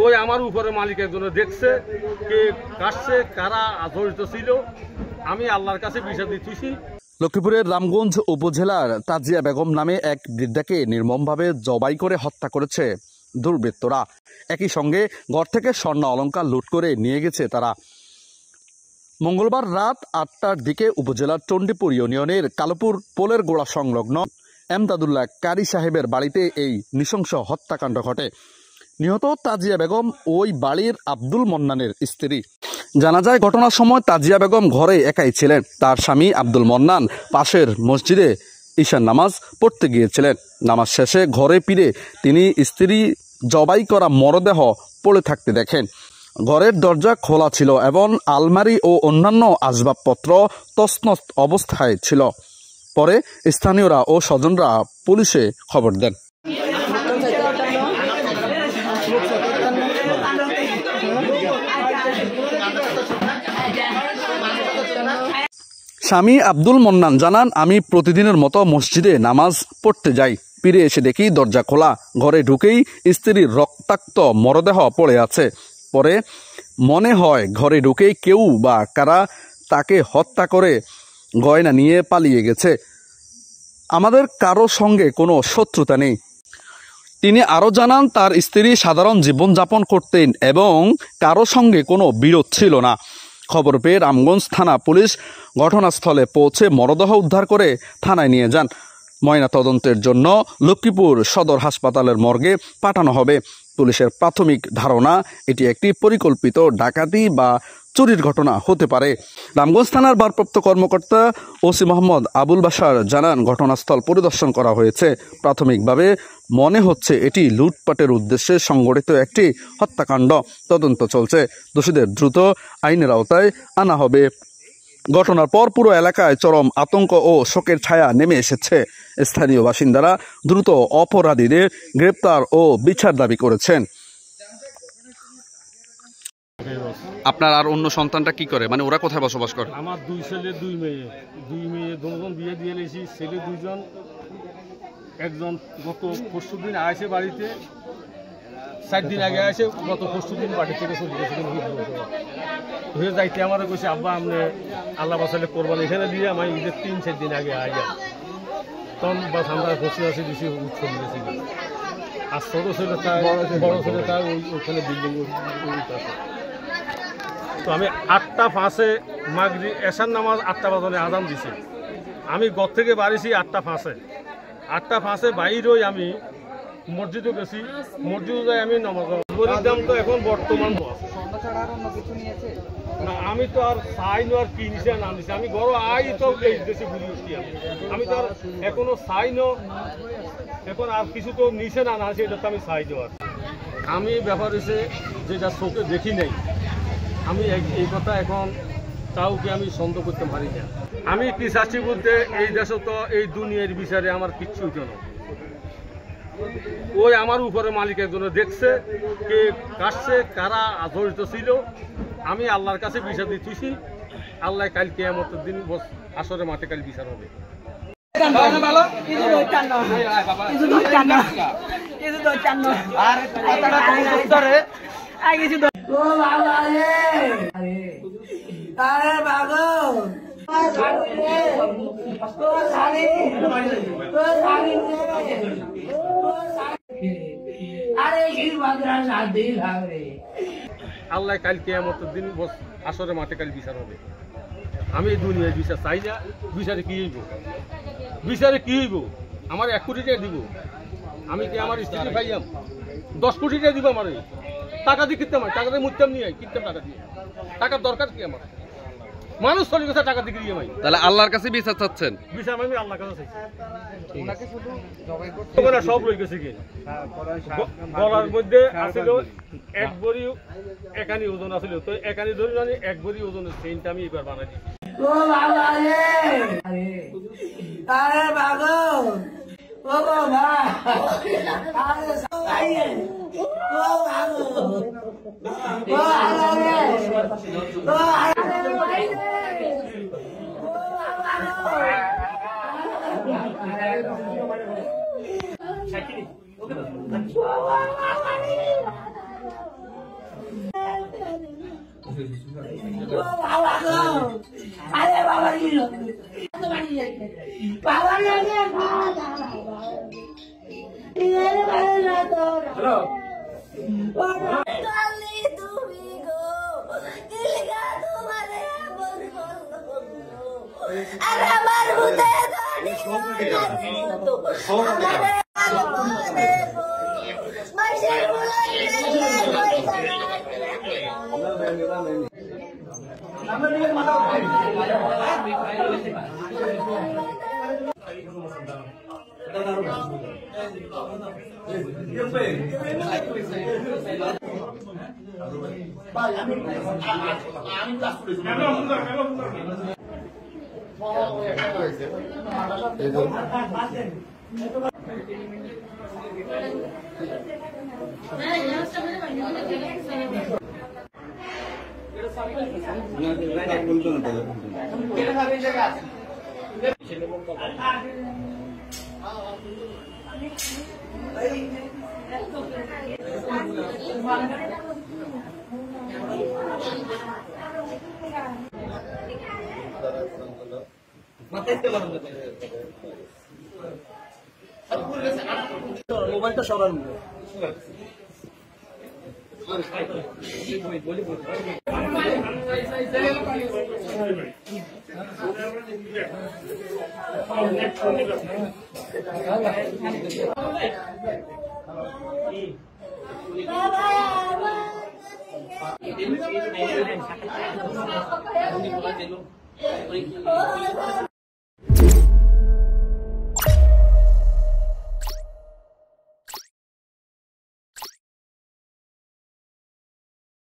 ওই আমার উপরে মালিক একজনে দেখছে কে কাটছে, কারা জড়িত ছিল, আমি আল্লাহর কাছে বিচার দিতেছি। লক্ষ্মীপুরের রামগঞ্জ উপজেলার তাজিয়া বেগম নামে এক বৃদ্ধাকে নির্মমভাবে জবাই করে হত্যা করেছে দুর্বৃত্তরা। একই সঙ্গে ঘর থেকে স্বর্ণ অলংকার লুট করে নিয়ে গেছে তারা। মঙ্গলবার রাত 8টার দিকে উপজেলার চণ্ডীপুর ইউনিয়নের কালোপুর পোলের গোড়া সংলগ্ন এমদাদুল্লাহ কারি সাহেবের বাড়িতে এই নৃশংস হত্যাকাণ্ড ঘটে। নিহত তাজিয়া বেগম ওই বাড়ির আব্দুল মন্নানের স্ত্রী। জানা যায় ঘটনার সময় তাজিয়া বেগম ঘরে একাই ছিলেন। তার স্বামী আব্দুল মন্নান পাশের মসজিদে ঈশার নামাজ পড়তে গিয়েছিলেন। নামাজ শেষে ঘরে ফিরে তিনি স্ত্রী জবাই করা মরদেহ পড়ে থাকতে দেখেন। ঘরের দরজা খোলা ছিল এবং আলমারি ও অন্যান্য আসবাবপত্র তছনছ অবস্থায় ছিল। পরে স্থানীয়রা ও স্বজনরা পুলিশে খবর দেন। স্বামী আব্দুল মন্নান জানান, আমি প্রতিদিনের মতো মসজিদে নামাজ পড়তে যাই। ফিরে এসে দেখি দরজা খোলা। ঘরে ঢুকেই স্ত্রীর রক্তাক্ত মরদেহ পড়ে আছে। পরে মনে হয় ঘরে ঢুকেই কেউ বা কারা তাকে হত্যা করে গয়না নিয়ে পালিয়ে গেছে। আমাদের কারো সঙ্গে কোনো শত্রুতা নেই। তিনি আরও জানান, তার স্ত্রী সাধারণ জীবনযাপন করতেন এবং কারো সঙ্গে কোনো বিরোধ ছিল না। খবর পেয়ে রামগঞ্জ থানা পুলিশ ঘটনাস্থলে পৌঁছে মরদেহ উদ্ধার করে থানায় নিয়ে যান। ময়নাতদন্তের জন্য লক্ষ্মীপুর সদর হাসপাতালের মর্গে পাঠানো হবে। পুলিশের প্রাথমিক ধারণা এটি একটি পরিকল্পিত ডাকাতি বা চুরির ঘটনা হতে পারে। রামগঞ্জ থানার ভারপ্রাপ্ত কর্মকর্তা ওসি মোহাম্মদ আবুল বাশার জানান, ঘটনাস্থল পরিদর্শন করা হয়েছে। প্রাথমিকভাবে মনে হচ্ছে এটি লুটপাটের উদ্দেশ্যে সংগঠিত একটি হত্যাকাণ্ড। তদন্ত চলছে। দোষীদের দ্রুত আইনের আওতায় আনা হবে। ঘটনার পর পুরো এলাকায় চরম আতঙ্ক ও শোকের ছায়া নেমে এসেছে। স্থানীয় বাসিন্দারা দ্রুত অপরাধীদের গ্রেপ্তার ও বিচার দাবি করেছেন। আপনার আর অন্য সন্তানটা কি করে, মানে ওরা কোথায় বসবাস করে? আমার 2 ছেলে 2 মেয়ে। 2 মেয়ে দুজন বিয়ে দিয়ে এসেছি। ছেলে 2জন, একজন গত পরশুদিন আসে বাড়িতে, 4 দিন আগে আসে, গত পরশুদিন বাড়ি থেকে চলে গেছে। হয়ে যাইতে আমার কইছে, আব্বা আপনি আল্লাহ বাসালে করবেন এখানে দিয়ে আমি ঈদের 3-4 দিন আগে আইয়া তখন বাস আমরা বসে আসে দিছি চলে গেছি। আর ছোট ছেলে তাই বড় ছেলে তাই ওইখানে বিল্ডিং। তো আমি 8টা 5-এ মাগরি এশার নামাজ 8টা বাজনে আজান দিছি। আমি ঘর থেকে বাড়িছি 8টা 5-এ। 8টা 5-এ বাইরেই আমি মসজিদে গেছি। মসজিদে যাই আমি নামাজ পড়ির দাম তো এখন বর্তমান না। আমি তো আর চাই না আর কি নিছে না নিছে। আমি ঘর আই তো এই দেশে ঘুরি উঠছি। আমি তো আর এখনো চাই না। এখন আর কিছু তো নিছে না আছে, এটা তো আমি চাই দেওয়ার। আমি ব্যাপার হয়েছে যেটা চোখে দেখি নাই, আমি এই কথা এখন কাউকে আমি সন্দেহ করতে পারি না। আমি কি চাচ্ছি বলতে, এই দেশে তো এই দুনিয়ার বিচারে আমার কিচ্ছু হইতো না। ওই আমার উপরে মালিক একজনে দেখছে কে কাটছে, কারা জড়িত ছিল, আমি আল্লাহর কাছে বিচার দিতেছি। আল্লাহ কাল কিয়ামতের দিন আসরে মাঠে কাল বিচার হবে। আল্লাহ কাল কিয়ামতের দিন আসরে মাঠে কাল বিচার হবে। আমি দুনিয়ার বিচার চাই না। বিচারে কি হইব? বিচারে কি হইব? আমার 1 কোটি টাকা দিব। আমি কি আমার স্ত্রী পাইয়াম? 10 কোটি টাকা দিব। আমার টাকা দিয়ে কিনতাম, টাকা দিয়ে মুততাম নিয়ে কিনতাম। টাকা দিয়ে টাকার দরকার কি আমার? মানুষ চলে গেছে টাকা দিয়ে কিনে। তাহলে আল্লাহর কাছে বিচার চাচ্ছেন? বিচার আমি আল্লাহর কাছে চাইছি। সব রয়ে গেছে কি গলার মধ্যে আসিল 1 ভরি একানি ওজন আসিল। তো একানি ধরি জানি 1 ভরি ওজনের চেইনটা আমি এবার বানাই দিই। বাবা গো, আরে বাবা দিল বাবা লাগে হ্যালো তুমি গো দিলগা তোমারে বলবো আর আমার বুতে মোবাইলটা সরান বাবা